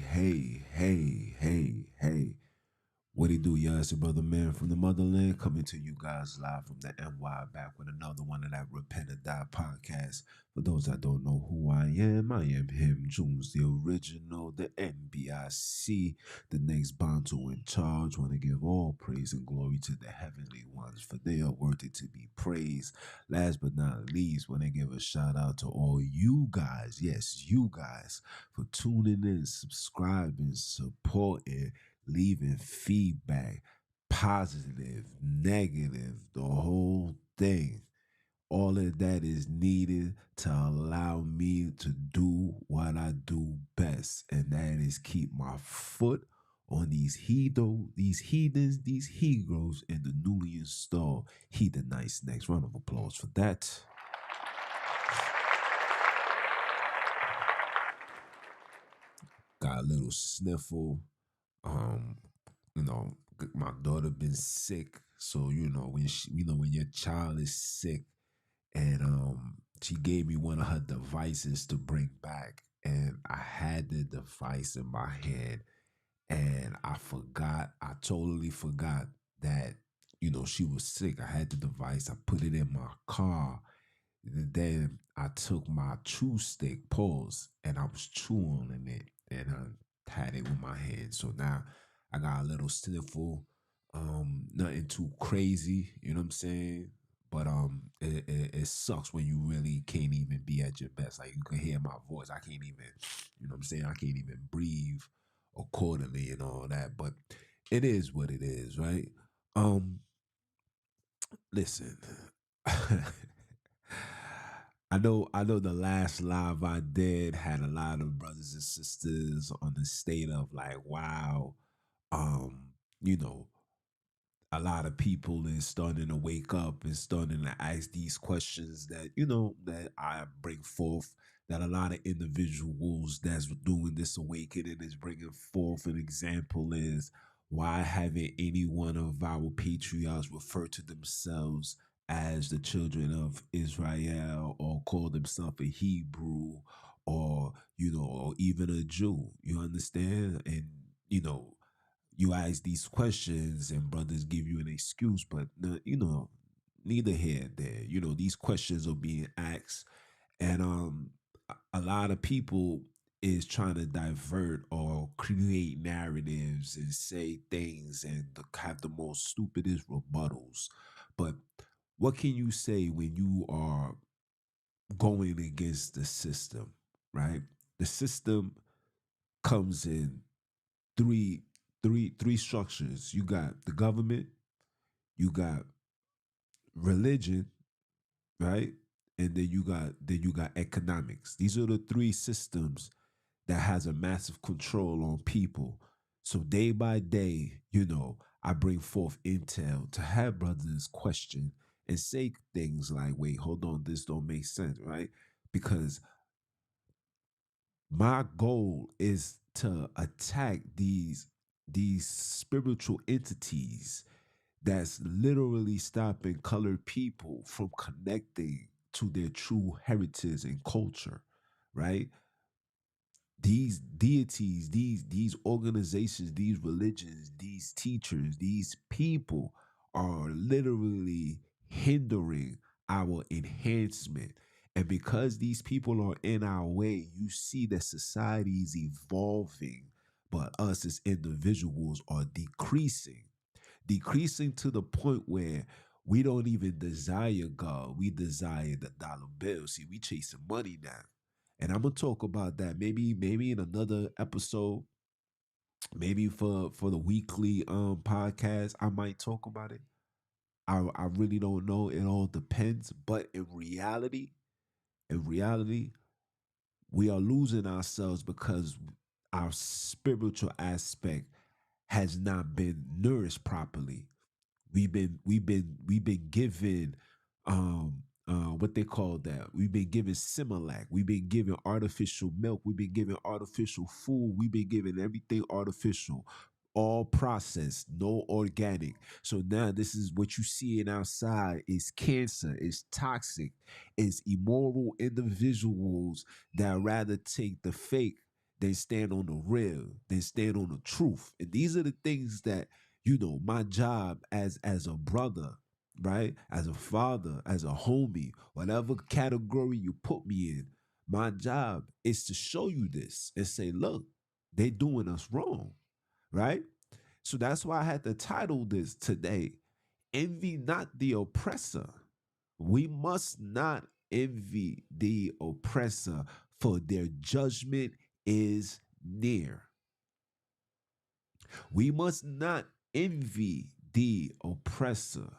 Hey. What it do, y'all? It's your brother man from the motherland coming to you guys live from the NY back with another one of that Repent or Die podcast. For those that don't know who I am him, Jones, the original, the NBIC, the next Banto in charge. Want to give all praise and glory to the heavenly ones, for they are worthy to be praised. Last but not least, want to give a shout out to all you guys, yes, you guys, for tuning in, subscribing, supporting, leaving feedback, positive, negative, the whole thing. All of that is needed to allow me to do what I do best, and that is keep my foot on these heathens, these heroes in the newly installed Heathenites. Next round of applause for that. Got a little sniffle. Um, my daughter been sick, so when your child is sick, and she gave me one of her devices to bring back, and I had the device in my hand, and I totally forgot that she was sick. I had the device, I put it in my car, and then I took my chew stick, pause, and I was chewing on it, and I had it with my hand. So now I got a little sniffle, nothing too crazy, you know what I'm saying? But it sucks when you really can't even be at your best. Like, you can hear my voice. I can't even, you know what I'm saying? I can't even breathe accordingly and all that. But it is what it is, right? Um, Listen. I know the last live I did had a lot of brothers and sisters on the state of like, wow, um, you know, a lot of people is starting to wake up and starting to ask these questions that, that I bring forth, that a lot of individuals that's doing this awakening is bringing forth. An example is, why haven't any one of our patriarchs referred to themselves as the children of Israel, or call themselves a Hebrew, or, or even a Jew? You understand? And, you know, you ask these questions and brothers give you an excuse, but neither here nor there. These questions are being asked, and a lot of people is trying to divert or create narratives and say things and have the most stupidest rebuttals. But what can you say when you are going against the system, right? The system comes in three three structures. You got the government, you got religion, right? And then you got economics. These are the three systems that has a massive control on people. So day by day, I bring forth intel to have brothers question and say things like, wait, hold on, this don't make sense, right? Because my goal is to attack these spiritual entities that's literally stopping colored people from connecting to their true heritage and culture, right? These deities, these organizations, these religions, these teachers, these people are literally hindering our enhancement. And because these people are in our way, you see that society is evolving, but us as individuals are decreasing to the point where we don't even desire God. We desire the dollar bill. See, we chasing money now. And I'm gonna talk about that maybe in another episode, maybe for the weekly podcast. I might talk about it. I really don't know. It all depends. But in reality, we are losing ourselves because our spiritual aspect has not been nourished properly. We've been given what they call that. We've been given Similac. We've been given artificial milk. We've been given artificial food. We've been given everything artificial, all processed, no organic. So now this is what you see in outside is cancer, is toxic, is immoral individuals that rather take the fake then stand on the real, then stand on the truth. And these are the things that, my job as a brother, right? As a father, as a homie, whatever category you put me in, my job is to show you this and say, look, they doing us wrong, right? So that's why I had to title this today, Envy Not the Oppressor. We must not envy the oppressor, for their judgment is near. We must not envy the oppressor,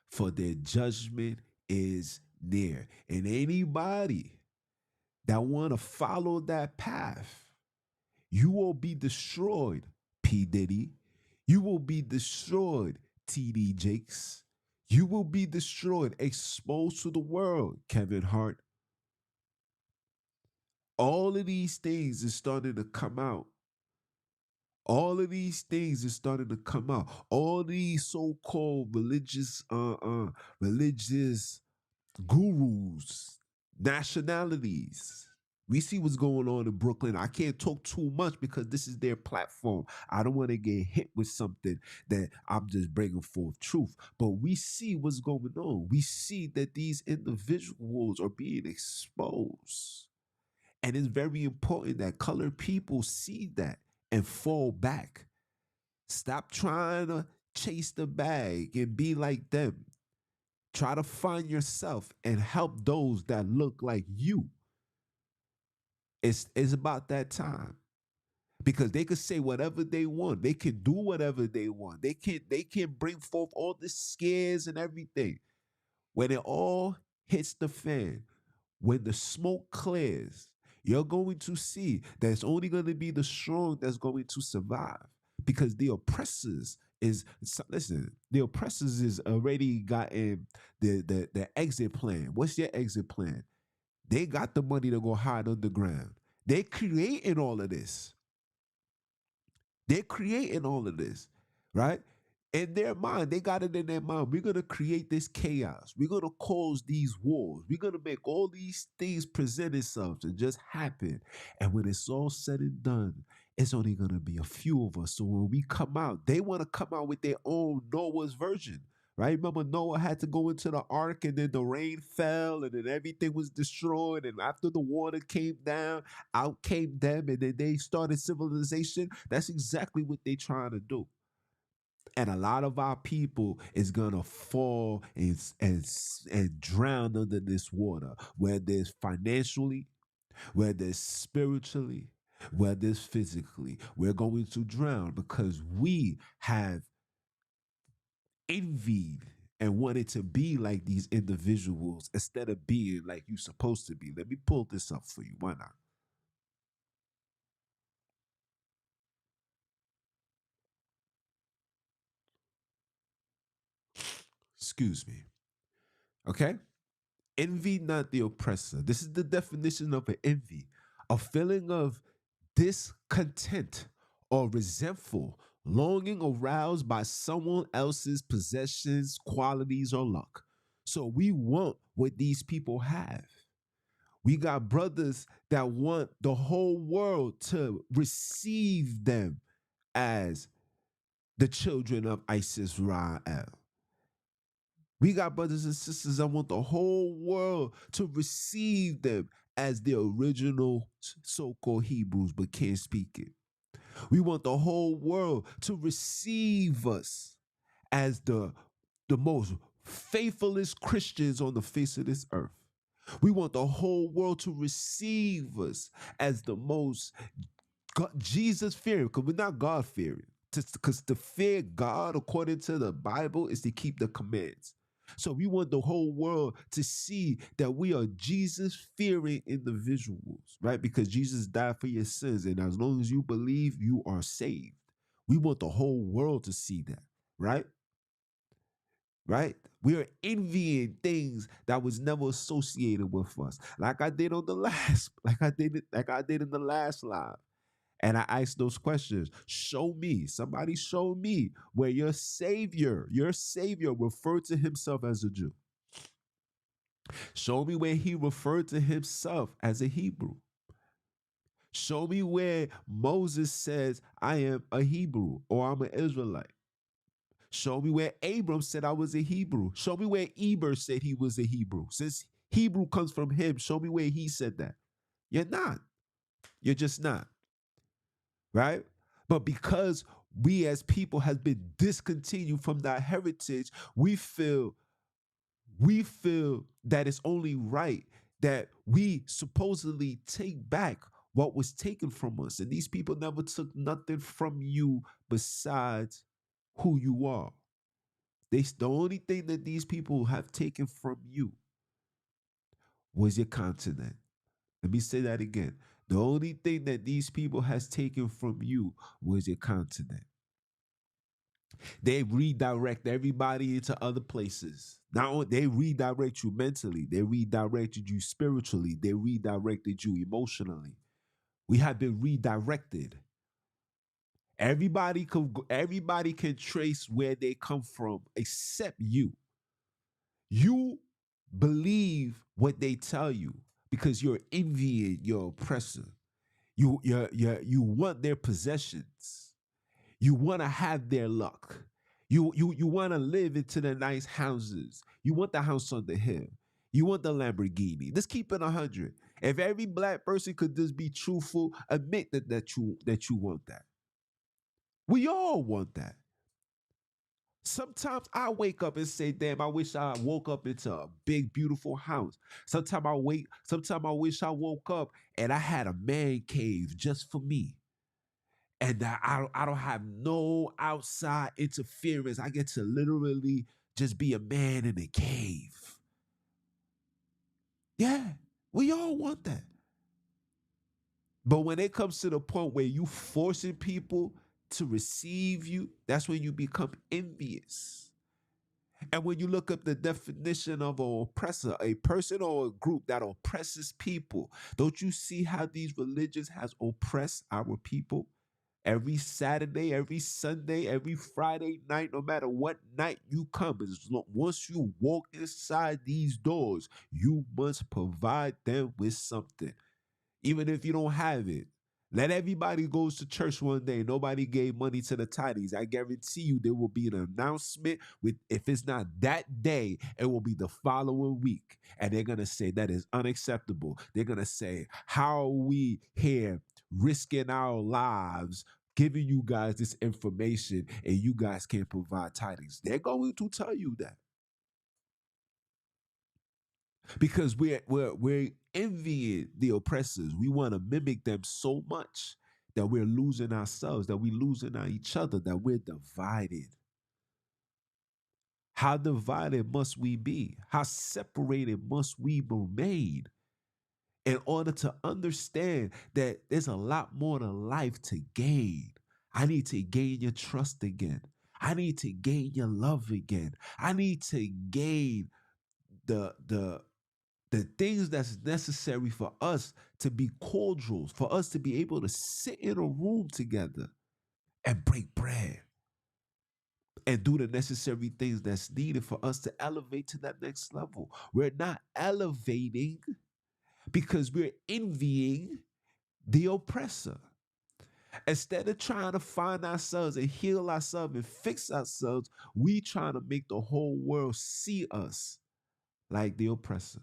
for their judgment is near. And anybody that want to follow that path, you will be destroyed, P. Diddy. You will be destroyed, TD Jakes. You will be destroyed, exposed to the world, Kevin Hart. All of these things is starting to come out. All of these things is starting to come out. All these so-called religious gurus, nationalities. We see what's going on in Brooklyn. I can't talk too much because this is their platform. I don't want to get hit with something that I'm just bringing forth truth. But we see what's going on. We see that these individuals are being exposed. And it's very important that colored people see that and fall back. Stop trying to chase the bag and be like them. Try to find yourself and help those that look like you. It's about that time. Because they could say whatever they want. They can do whatever they want. They can bring forth all the scares and everything. When it all hits the fan, when the smoke clears, you're going to see that it's only going to be the strong that's going to survive. Because the oppressors the oppressors is already gotten the exit plan. What's your exit plan? They got the money to go hide underground. They creating all of this. They're creating all of this, right? In their mind, they got it in their mind. We're gonna create this chaos. We're gonna cause these wars. We're gonna make all these things present themselves and just happen. And when it's all said and done, it's only gonna be a few of us. So when we come out, they want to come out with their own Noah's version. Right? Remember, Noah had to go into the ark and then the rain fell and then everything was destroyed. And after the water came down, out came them and then they started civilization. That's exactly what they're trying to do. And a lot of our people is gonna fall and drown under this water, whether it's financially, whether it's spiritually, whether it's physically. We're going to drown because we have envied and wanted to be like these individuals instead of being like you supposed to be. Let me pull this up for you. Why not? Excuse me. Okay? Envy not the oppressor. This is the definition of an envy. A feeling of discontent or resentful, longing aroused by someone else's possessions, qualities, or luck. So we want what these people have. We got brothers that want the whole world to receive them as the children of Isis Ra'el. We got brothers and sisters that want the whole world to receive them as the original so-called Hebrews, but can't speak it. We want the whole world to receive us as the most faithfulest Christians on the face of this earth. We want the whole world to receive us as the most Jesus fearing, because we're not God fearing. Because to fear God, according to the Bible, is to keep the commands. So we want the whole world to see that we are Jesus fearing individuals, right? Because Jesus died for your sins. And as long as you believe, you are saved. We want the whole world to see that, right? Right? We are envying things that was never associated with us. Like I did on the last, like I did in the last live. And I asked those questions. Show me, somebody show me where your savior referred to himself as a Jew. Show me where he referred to himself as a Hebrew. Show me where Moses says, I am a Hebrew or I'm an Israelite. Show me where Abram said I was a Hebrew. Show me where Eber said he was a Hebrew. Since Hebrew comes from him, show me where he said that. You're not. You're just not. Right? But because we as people have been discontinued from that heritage, we feel that it's only right that we supposedly take back what was taken from us. And these people never took nothing from you besides who you are. The only thing that these people have taken from you was your continent. Let me say that again. The only thing that these people has taken from you was your continent. They redirect everybody into other places. Not only they redirect you mentally, they redirected you spiritually, they redirected you emotionally. We have been redirected. Everybody can trace where they come from except you. You believe what they tell you because you're envying your oppressor. You want their possessions. You want to have their luck. You want to live into the nice houses. You want the house on the hill. You want the Lamborghini. Let's keep it 100. If every black person could just be truthful, admit that you want that. We all want that. Sometimes I wake up and say, damn, I wish I woke up into a big, beautiful house. Sometimes I wish I woke up and I had a man cave just for me. And that I don't have no outside interference. I get to literally just be a man in a cave. Yeah, we all want that. But when it comes to the point where you forcing people to receive you, that's when you become envious. And when you look up the definition of an oppressor, a person or a group that oppresses people, don't you see how these religions has oppressed our people? Every Saturday, every Sunday, every Friday night, no matter what night you come, once you walk inside these doors, you must provide them with something even if you don't have it. Let everybody goes to church one day. Nobody gave money to the tithes. I guarantee you there will be an announcement with if it's not that day, it will be the following week. And they're gonna say that is unacceptable. They're gonna say, how are we here risking our lives? Giving you guys this information and you guys can't provide tidings. They're going to tell you that because we're envying the oppressors. We want to mimic them so much that we're losing ourselves, that we're losing our each other, that we're divided. How divided must we be? How separated must we remain in order to understand that there's a lot more to life to gain? I need to gain your trust again. I need to gain your love again. I need to gain the the things that's necessary for us to be cordial, for us to be able to sit in a room together and break bread and do the necessary things that's needed for us to elevate to that next level. We're not elevating because we're envying the oppressor. Instead of trying to find ourselves and heal ourselves and fix ourselves, we trying to make the whole world see us like the oppressor.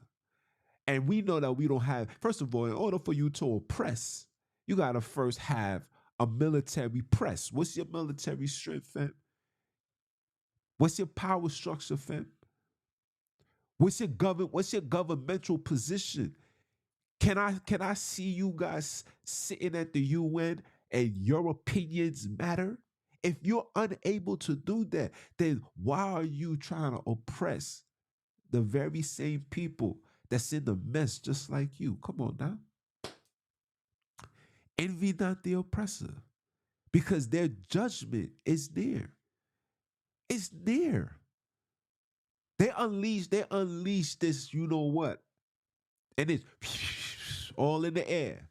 And we know that we don't have, first of all, in order for you to oppress, you got to first have a military press. What's your military strength, fam? What's your power structure, fam? What's your governmental position? Can I see you guys sitting at the UN and your opinions matter? If you're unable to do that, then why are you trying to oppress the very same people that's in the mess just like you? Come on now. Envy not the oppressor because their judgment is near. It's near. They unleash this, you know what? And it's all in the air.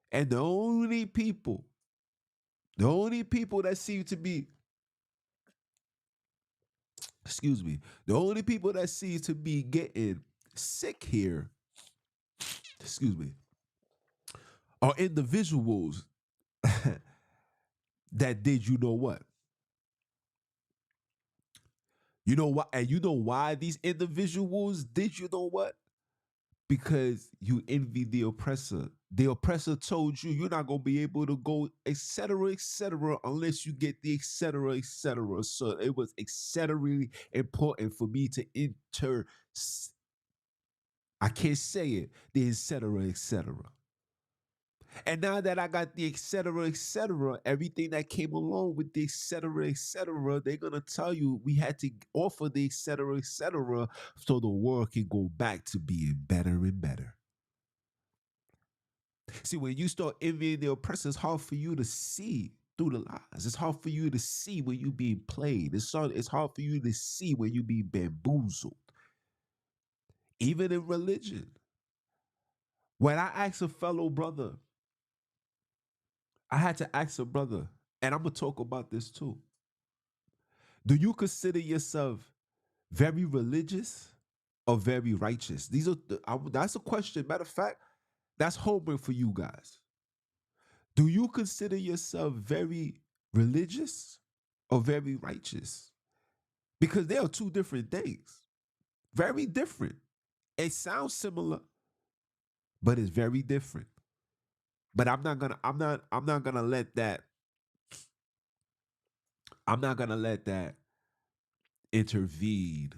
And the only people that seem to be, excuse me, the only people that seem to be getting sick here, excuse me, are individuals that did you know what? You know what? And you know why these individuals did you know what? Because you envy the oppressor. The oppressor told you you're not gonna be able to go, etc., unless you get the etc., etc. So it was exceedingly important for me to enter. I can't say it. The etc., etc. And now that I got the etc., etc., everything that came along with the etc., etc., they're gonna tell you we had to offer the etc., etc., so the world can go back to being better and better. See, when you start envying the oppressor, it's hard for you to see through the lies. It's hard for you to see when you're being played. It's hard for you to see when you're being bamboozled. Even in religion. When I asked a fellow brother, I had to ask a brother, and I'm going to talk about this too. Do you consider yourself very religious or very righteous? That's a question. Matter of fact, that's homework for you guys. Do you consider yourself very religious or very righteous? Because they are two different things. Very different. It sounds similar, but it's very different. But I'm not gonna let that I'm not gonna let that intervene.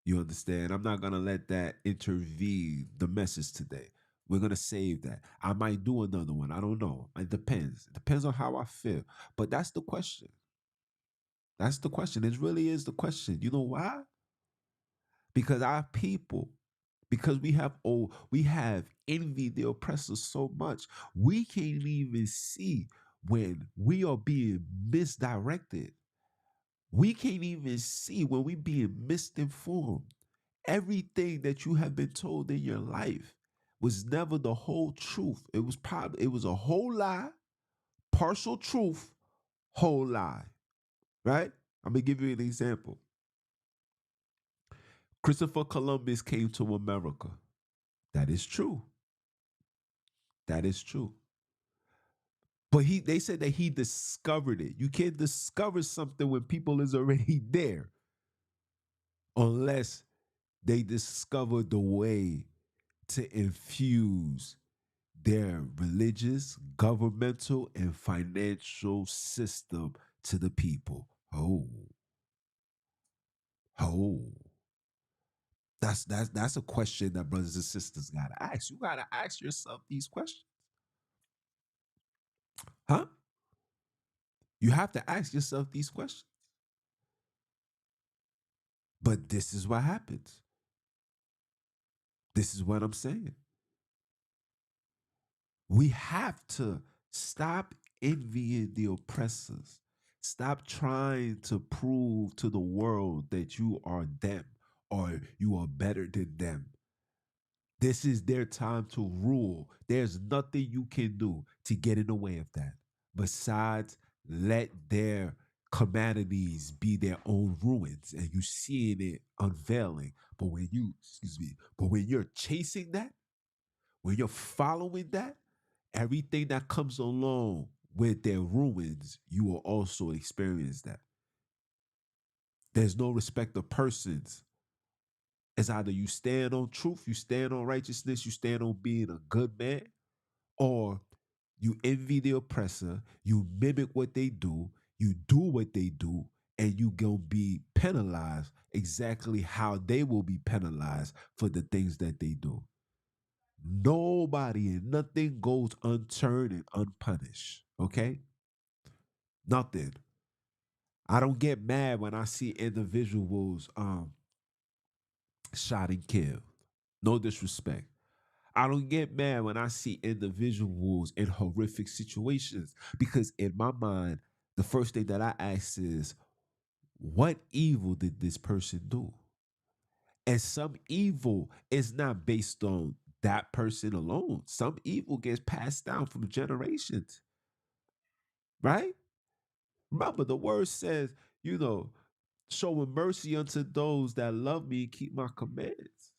You understand? I'm not gonna let that intervene the message today. We're gonna save that. I might do another one. I don't know. It depends. It depends on how I feel. But that's the question. That's the question. It really is the question. You know why? Because our people, because we have envied the oppressor so much, we can't even see when we are being misdirected. We can't even see when we being misinformed. Everything that you have been told in your life was never the whole truth. It was a whole lie, partial truth, whole lie. Right? I'm gonna give you an example. Christopher Columbus came to America. That is true. That is true. But they said that he discovered it. You can't discover something when people is already there unless they discover the way to infuse their religious, governmental, and financial system to the people. Oh, oh. That's a question that brothers and sisters gotta ask. You gotta ask yourself these questions. Huh? You have to ask yourself these questions. But this is what happens. This is what I'm saying. We have to stop envying the oppressors. Stop trying to prove to the world that you are them or you are better than them. This is their time to rule. There's nothing you can do to get in the way of that. Besides, let their calamities be their own ruins and you seeing it unveiling. But when you're chasing that, when you're following that, everything that comes along with their ruins, you will also experience that. There's no respect of persons. It's either you stand on truth, you stand on righteousness, you stand on being a good man, or you envy the oppressor, you mimic what they do, you do what they do, and you gonna be penalized exactly how they will be penalized for the things that they do. Nobody and nothing goes unturned and unpunished. Okay? Nothing. I don't get mad when I see individuals shot and killed. No disrespect. I don't get mad when I see individuals in horrific situations because in my mind, the first thing that I ask is, what evil did this person do? And some evil is not based on that person alone. Some evil gets passed down from generations, right? Remember, the word says, showing mercy unto those that love me and keep my commands.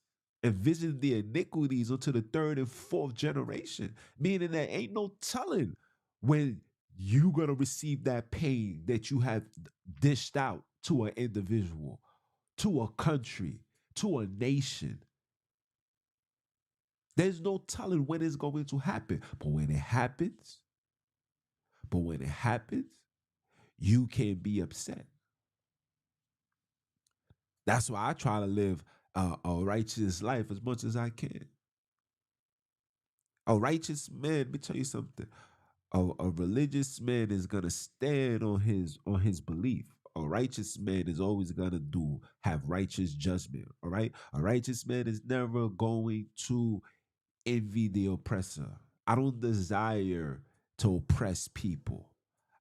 and visiting the iniquities unto the third and fourth generation, meaning that ain't no telling when you gonna receive that pain that you have dished out to an individual, to a country, to a nation. There's no telling when it's going to happen. But when it happens, you can be upset. That's why I try to live a righteous life as much as I can. A righteous man, let me tell you something. A religious man is gonna stand on his belief. A righteous man is always gonna have righteous judgment. All right. A righteous man is never going to envy the oppressor. I don't desire to oppress people.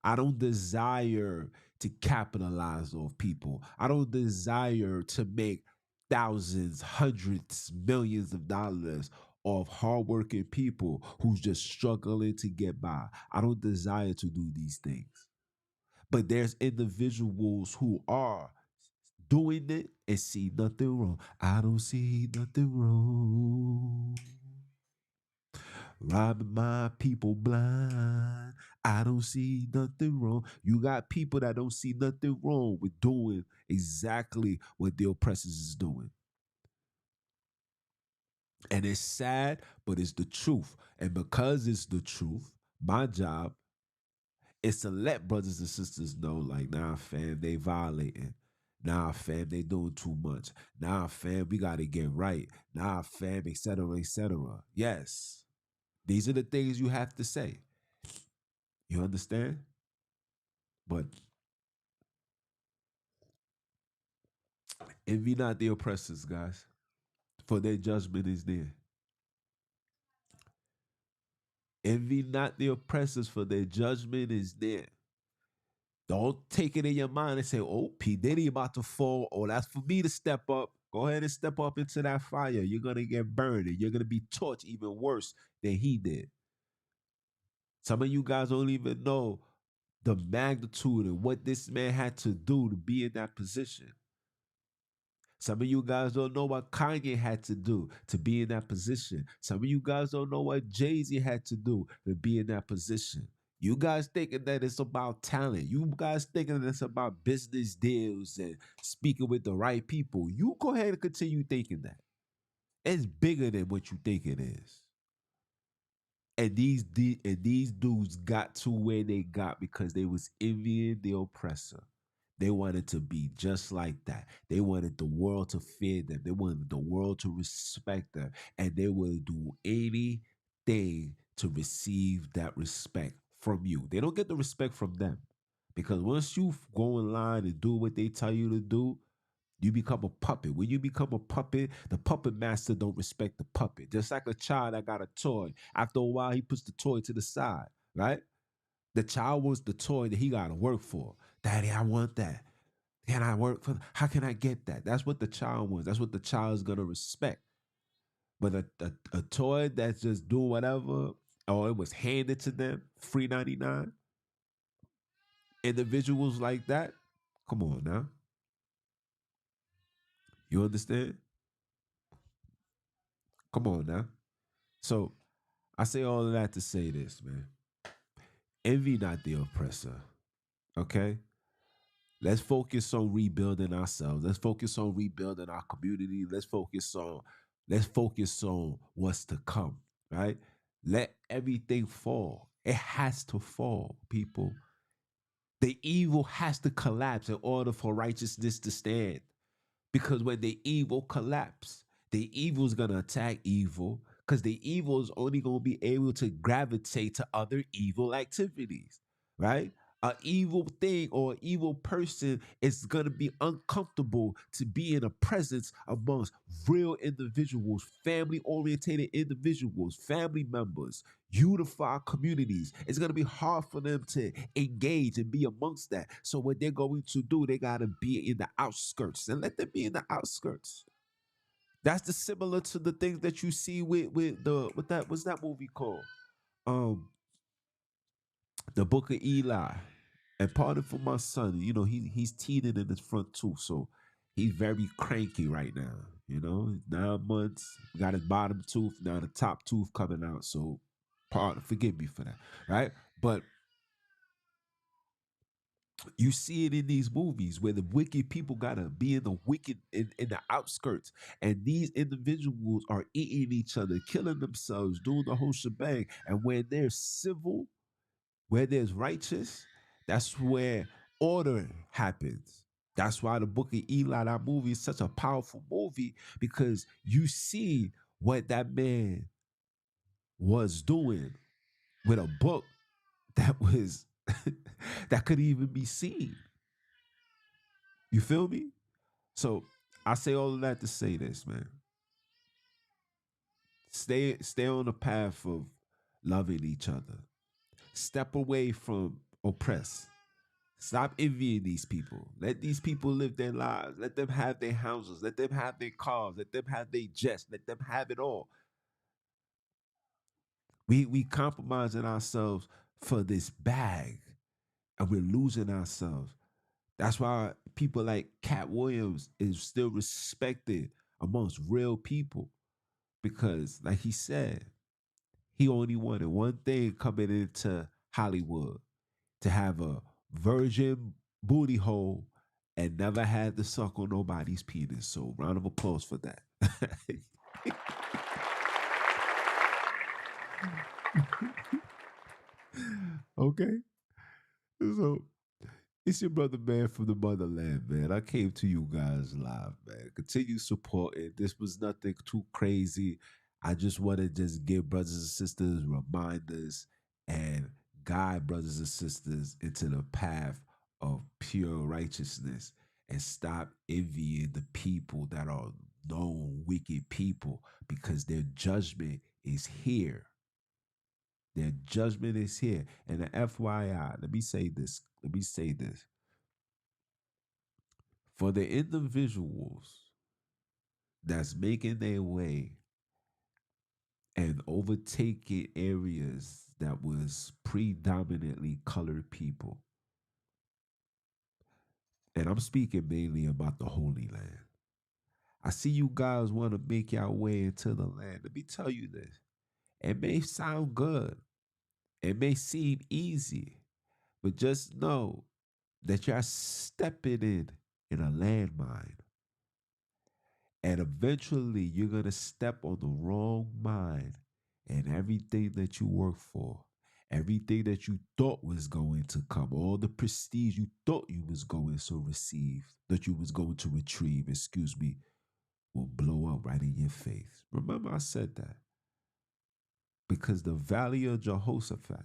I don't desire to capitalize off people. I don't desire to make thousands, hundreds, millions of dollars off hardworking people who's just struggling to get by. I don't desire to do these things. But there's individuals who are doing it and see nothing wrong. I don't see nothing wrong. Robbing my people blind. I don't see nothing wrong. You got people that don't see nothing wrong with doing exactly what the oppressors is doing. And it's sad, but it's the truth. And because it's the truth, my job is to let brothers and sisters know, like, nah, fam, they violating. Nah, fam, they doing too much. Nah, fam, we got to get right. Nah, fam, etc., etc. Yes. These are the things you have to say. You understand? But envy not the oppressors, guys, for their judgment is near. Envy not the oppressors, for their judgment is near. Don't take it in your mind and say, oh, P. Diddy about to fall. Oh, that's for me to step up. Go ahead and step up into that fire. You're going to get burned and you're going to be torched even worse than he did. Some of you guys don't even know the magnitude and what this man had to do to be in that position. Some of you guys don't know what Kanye had to do to be in that position. Some of you guys don't know what Jay-Z had to do to be in that position. You guys thinking that it's about talent. You guys thinking that it's about business deals and speaking with the right people. You go ahead and continue thinking that. It's bigger than what you think it is. And these dudes got to where they got because they was envying the oppressor. They wanted to be just like that. They wanted the world to fear them. They wanted the world to respect them. And they would do anything to receive that respect from you. They don't get the respect from them. Because once you go in line and do what they tell you to do, you become a puppet. When you become a puppet, the puppet master don't respect the puppet. Just like a child that got a toy. After a while, he puts the toy to the side, right? The child wants the toy that he got to work for. Daddy, I want that. Can I work for? How can I get that? That's what the child wants. That's what the child is gonna respect. But a toy that's just doing whatever, or it was handed to them, free 99. Individuals like that, come on now. You understand? Come on now. So I say all of that to say this, man. Envy not the oppressor. Okay? Let's focus on rebuilding ourselves. Let's focus on rebuilding our community. Let's focus on what's to come, right? Let everything fall. It has to fall, people. The evil has to collapse in order for righteousness to stand. Because when the evil collapse, the evil is going to attack evil because the evil is only going to be able to gravitate to other evil activities, right? An evil thing or an evil person is going to be uncomfortable to be in a presence amongst real individuals, family orientated individuals, family members, unified communities. It's going to be hard for them to engage and be amongst that. So what they're going to do, they got to be in the outskirts and let them be in the outskirts. That's the similar to the things that you see with that what's that movie called? Um The Book of Eli. And pardon for my son, he's teething in his front tooth, so he's very cranky right now. You know, 9 months. Got his bottom tooth. Now the top tooth coming out. So, forgive me for that, right? But you see it in these movies where the wicked people gotta be in the wicked in the outskirts, and these individuals are eating each other, killing themselves, doing the whole shebang. And where there's civil, where there's righteous, that's where order happens. That's why the Book of Eli, that movie, is such a powerful movie because you see what that man was doing with a book that was that could even be seen. You feel me? So I say all of that to say this, man. Stay on the path of loving each other. Step away from oppress. Stop envying these people. Let these people live their lives. Let them have their houses. Let them have their cars. Let them have their jets. Let them have it all. We compromising ourselves for this bag, and we're losing ourselves. That's why people like Cat Williams is still respected amongst real people because, like he said, he only wanted one thing coming into Hollywood to have a virgin booty hole and never had to suck on nobody's penis. So, round of applause for that. Okay. So, it's your brother, man, from the motherland, man. I came to you guys live, man. Continue supporting. This was nothing too crazy. I just want to just give brothers and sisters reminders and guide brothers and sisters into the path of pure righteousness and stop envying the people that are known wicked people because their judgment is here. Their judgment is here. And the FYI, let me say this. Let me say this. For the individuals that's making their way and overtaking areas that was predominantly colored people, and I'm speaking mainly about the Holy Land. I see you guys want to make your way into the land. Let me tell you this. It may sound good. It may seem easy, but just know that you're stepping in a landmine. And eventually you're going to step on the wrong mind, and everything that you work for, everything that you thought was going to come, all the prestige you thought you was going to receive, that you was going to retrieve, excuse me, will blow up right in your face. Remember I said that. Because the valley of Jehoshaphat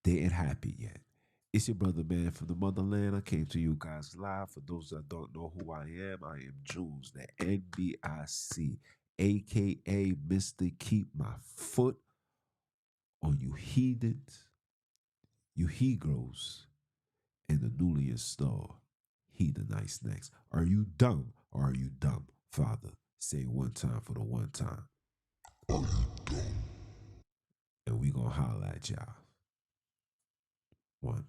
didn't happen yet. It's your brother, man, from the motherland. I came to you guys live. For those that don't know who I am Jules, the NBIC, aka Mr. Keep My Foot on You Heathens, You He-Gros, and the newly installed Heathenites next. Are you dumb or are you dumb, Father? Say it one time for the one time. And we gonna holler at y'all. One.